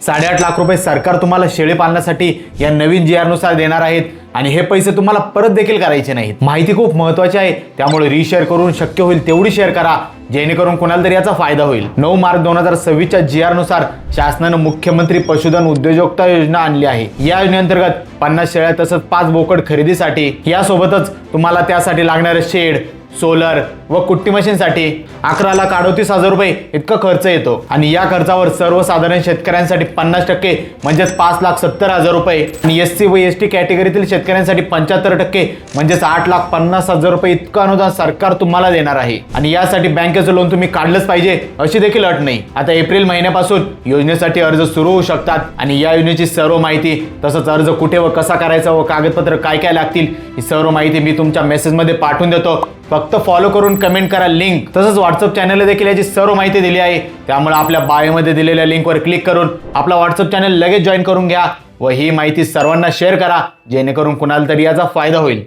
8.5 लाख रुपये सरकार तुम्हाला शेळी पालनासाठी या नवीन जी आर नुसार देणार आहेत आणि हे पैसे तुम्हाला परत देखील करायचे नाहीत। माहिती खूप महत्त्वाची आहे, त्यामुळे रीशेअर करून शक्य होईल तेवढी शेअर करा, जेणेकरून कोणाला तरी याचा फायदा होईल। 9 मार्च 2026 च्या जी आर नुसार शासनाने मुख्यमंत्री पशुधन उद्योजकता योजना आणली आहे। या योजनेअंतर्गत 50 शेळ्या तसंच 5 बोकड खरेदीसाठी यासोबतच तुम्हाला त्यासाठी लागणारे शेड, सोलर व कुट्टी मशीनसाठी 11,38,000 रुपये इतका खर्च येतो आणि या खर्चावर सर्वसाधारण शेतकऱ्यांसाठी 50% म्हणजेच 5,70,000 रुपये आणि SC व ST कॅटेगरीतील शेतकऱ्यांसाठी 75% म्हणजेच 8,50,000 रुपये इतकं अनुदान सरकार तुम्हाला देणार आहे। आणि यासाठी बँकेचं लोन तुम्ही काढलंच पाहिजे अशी देखील अट नाही। आता एप्रिल महिन्यापासून योजनेसाठी अर्ज सुरू होऊ शकतात आणि या योजनेची सर्व माहिती तसंच अर्ज कुठे व कसा करायचा व कागदपत्र काय काय लागतील ही सर्व माहिती मी तुमच्या मेसेजमध्ये पाठवून देतो। फक्त फॉलो करून कमेंट करा लिंक। तसंच व्हॉट्सअप चॅनलला देखील याची सर्व माहिती दिली आहे, त्यामुळे आपल्या बायोमध्ये दिलेल्या लिंकवर क्लिक करून आपला व्हॉट्सअप चॅनल लगेच जॉईन करून घ्या व ही माहिती सर्वांना शेअर करा, जेणेकरून कुणाला तरी याचा फायदा होईल।